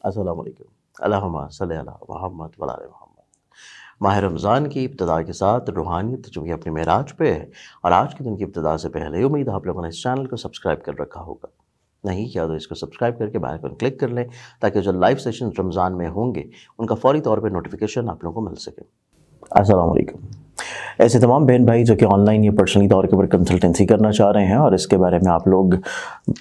अस्सलामु अलैकुम। अल्लाहुम्मा सल्ली अला मुहम्मद व आले मुहम्मद। माह रमज़ान की इब्तिदा के साथ रूहानियत जो कि अपने मेराज पे है, और आज के दिन की इब्तिदा से पहले उम्मीद है आप लोगों ने इस चैनल को सब्सक्राइब कर रखा होगा। नहीं किया तो इसको सब्सक्राइब करके बेल आइकन क्लिक कर लें, ताकि जो लाइव सेशन रमज़ान में होंगे उनका फ़ौरी तौर पे नोटिफिकेशन आप लोगों को मिल सके। अस्सलामु अलैकुम। ऐसे तमाम बहन भाई जो कि ऑनलाइन या पर्सनली तौर के ऊपर कंसल्टेंसी करना चाह रहे हैं, और इसके बारे में आप लोग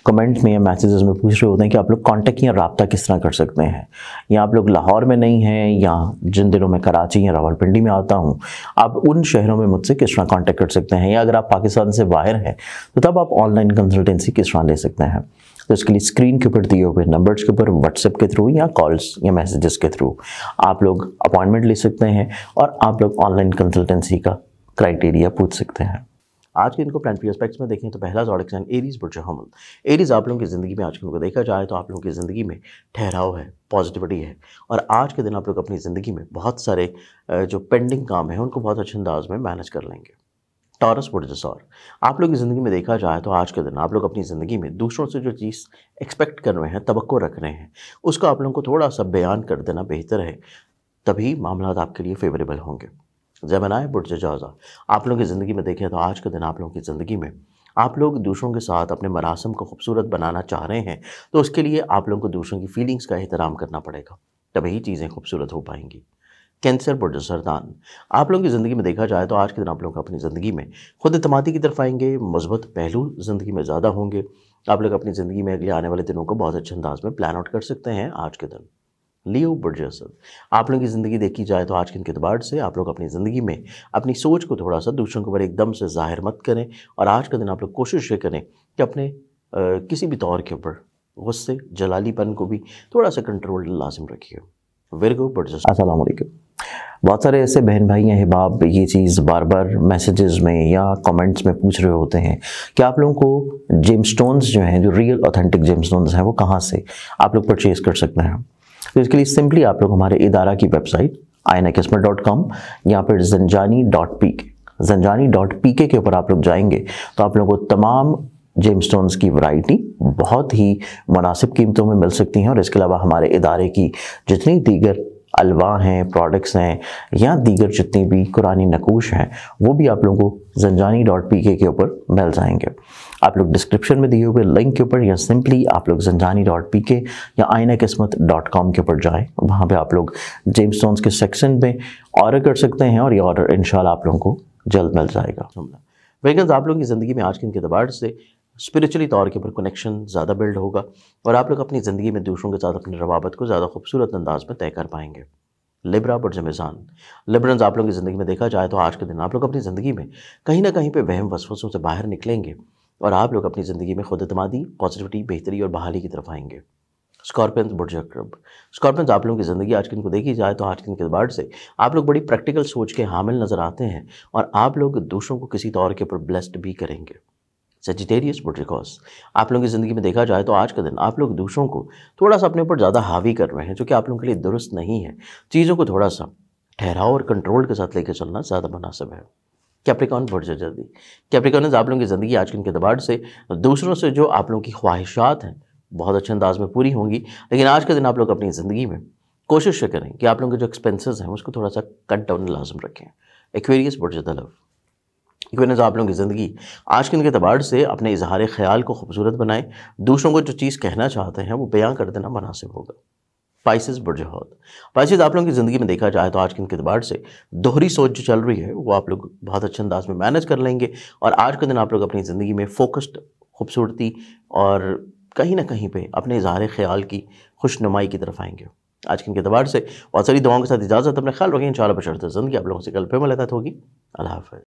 कमेंट में या मैसेजेस में पूछ रहे होते हैं कि आप लोग कांटेक्ट या रब्ता किस तरह कर सकते हैं, या आप लोग लाहौर में नहीं हैं, या जिन दिनों में कराची या रावलपिंडी में आता हूँ, आप उन शहरों में मुझसे किस तरह कांटेक्ट कर सकते हैं, या अगर आप पाकिस्तान से बाहर हैं तो तब आप ऑनलाइन कंसल्टेंसी किस तरह ले सकते हैं। तो इसके लिए स्क्रीन के ऊपर दिए हुए नंबर्स के ऊपर व्हाट्सएप के थ्रू या कॉल्स या मैसेजेस के थ्रू आप लोग अपॉइंटमेंट ले सकते हैं, और आप लोग ऑनलाइन कंसल्टेंसी का क्राइटेरिया पूछ सकते हैं। आज के इनको प्लानिटरी एस्पेक्ट्स में देखें तो पहला ज़ोडिक साइन एरीज बुर्ज हमल। एरीज आप लोगों की ज़िंदगी में आज के इनको देखा जाए तो आप लोगों की ज़िंदगी में ठहराव है, पॉजिटिविटी है, और आज के दिन आप लोग अपनी ज़िंदगी में बहुत सारे जो पेंडिंग काम हैं उनको बहुत अच्छे अंदाज में मैनेज कर लेंगे। टॉरस बुर्ज सौर, आप लोग की ज़िंदगी में देखा जाए तो आज के दिन आप लोग अपनी ज़िंदगी में दूसरों से जो चीज़ एक्सपेक्ट कर रहे हैं, तवक्को रख रहे हैं, उसको आप लोगों को थोड़ा सा बयान कर देना बेहतर है, तभी मामला आपके लिए फेवरेबल होंगे। जेमिनी बुर्ज जौज़ा, आप लोगों की ज़िंदगी में देखें तो आज के दिन आप लोगों की ज़िंदगी में आप लोग दूसरों के साथ अपने मरासम को खूबसूरत बनाना चाह रहे हैं, तो उसके लिए आप लोगों को दूसरों की फीलिंग्स का एहतराम करना पड़ेगा, तभी चीज़ें खूबसूरत हो पाएंगी। कैंसर बुर्ज सरदान, आप लोगों की ज़िंदगी में देखा जाए तो आज के दिन आप लोग अपनी ज़िंदगी में खुद एतमादी की तरफ आएंगे, मज़बूत पहलू ज़िंदगी में ज़्यादा होंगे। आप लोग अपनी ज़िंदगी में अगले आने वाले दिनों को बहुत अच्छे अंदाज में प्लान आउट कर सकते हैं आज के दिन। लियो बुर्ज असद, आप लोगों की ज़िंदगी देखी जाए तो आज के दिन के एतबार से आप लोग अपनी ज़िंदगी में अपनी सोच को थोड़ा सा दूसरों के ऊपर एकदम से ज़ाहिर मत करें, और आज के दिन आप लोग कोशिश ये करें कि अपने किसी भी तौर के ऊपर गुस्से जलालीपन को भी थोड़ा सा कंट्रोल लाजिम रखिए। विर्गो बुर्ज, अस्सलाम वालेकुम। बहुत सारे ऐसे बहन भाई हैं अहबाब ये चीज़ बार बार मैसेजेस में या कमेंट्स में पूछ रहे होते हैं कि आप लोगों को जेमस्टोन्स जो हैं, जो रियल ऑथेंटिक जेमस्टोन्स हैं, वो कहाँ से आप लोग परचेज़ कर सकते हैं। तो इसके लिए सिंपली आप लोग हमारे इदारा की वेबसाइट ainakismat.com या फिर zanjani.pk के ऊपर आप लोग जाएंगे तो आप लोगों को तमाम जेमस्टोन्स की वैरायटी बहुत ही मुनासिब कीमतों में मिल सकती हैं, और इसके अलावा हमारे इदारे की जितनी दीगर अलवा हैं, प्रोडक्ट्स हैं, या दीगर जितनी भी कुरानी नकूश हैं, वो भी आप लोगों को zanjani.pk के ऊपर मिल जाएंगे। आप लोग डिस्क्रिप्शन में दिए हुए लिंक के ऊपर या सिंपली आप लोग zanjani.pk या ainakismat.com के ऊपर जाएं, वहाँ पे आप लोग जेमस्टोन्स के सेक्शन में ऑर्डर कर सकते हैं, और ये ऑर्डर इंशाल्लाह आप लोगों को जल्द मिल जाएगा। वेगन्स, आप लोगों की ज़िंदगी में आज के एतबार से स्पिरिचुअली तौर के ऊपर कनेक्शन ज़्यादा बिल्ड होगा, और आप लोग अपनी ज़िंदगी में दूसरों के साथ अपनी रवाबत को ज़्यादा खूबसूरत अंदाज में तय कर पाएंगे। लिब्रा बुर्ज मीज़ान, लिब्रन्स, आप लोगों की ज़िंदगी में देखा जाए तो आज के दिन आप लोग अपनी ज़िंदगी में कहीं ना कहीं पे वहम वसवसों से बाहर निकलेंगे, और आप लोग अपनी ज़िंदगी में खुद एतमादी, पॉजिटिविटी, बेहतरी और बहाली की तरफ आएंगे। स्कॉर्पियंस बुर्ज अक़रब, स्कॉर्पियंस, आप लोगों की ज़िंदगी आज के दिन को देखी जाए तो आज के दिन के एतबार से आप लोग बड़ी प्रैक्टिकल सोच के हामिल नज़र आते हैं, और आप लोग दूसरों को किसी तौर के ऊपर ब्लेस्ड भी करेंगे। सेजिटेरियस बुर्ज कॉस, आप लोगों की ज़िंदगी में देखा जाए तो आज के दिन आप लोग दूसरों को थोड़ा सा अपने ऊपर ज़्यादा हावी कर रहे हैं, जो कि आप लोगों के लिए दुरुस्त नहीं है। चीज़ों को थोड़ा सा ठहराव और कंट्रोल के साथ लेकर चलना ज़्यादा मुनासिब है। कैप्रिकॉर्न बुर्ज जल्दी, कैप्रिकॉर्न, आप लोगों की ज़िंदगी आज के दिन के एतबार से दूसरों से जो आप लोगों की ख्वाहिशात हैं बहुत अच्छे अंदाज में पूरी होंगी, लेकिन आज के दिन आप लोग अपनी ज़िंदगी में कोशिश करें कि आप लोगों के जो एक्सपेंसेस हैं उसको थोड़ा सा कट डाउन लाजम रखें। एक्वेरियस बुर्ज तलव, एक्वेरियस, आप लोगों की ज़िंदगी आज के दिन के एतबार से अपने इजहार ख्याल को खूबसूरत बनाएं, दूसरों को जो चीज़ कहना चाहते हैं वो बयां कर देना मुनासिब होगा। पाइसेस बुर्ज हौत, पाइसेस, आप लोगों की ज़िंदगी में देखा जाए तो आज के दिन के एतबार से दोहरी सोच जो चल रही है वो आप लोग बहुत अच्छे अंदाज में मैनेज कर लेंगे, और आज के दिन आप लोग अपनी ज़िंदगी में फोकस्ड, खूबसूरती और कहीं ना कहीं पे अपने इजहार ख्याल की खुशनुमाई की तरफ आएंगे। आज के दिन के एतबार से बहुत सारी दुआओं के साथ इजाज़त, अपने ख्याल रखें। इंशाअल्लाह बशर्ते ज़िंदगी आप लोगों से कल फिर मुलाकात होगी। अल्लाह हाफ़िज़।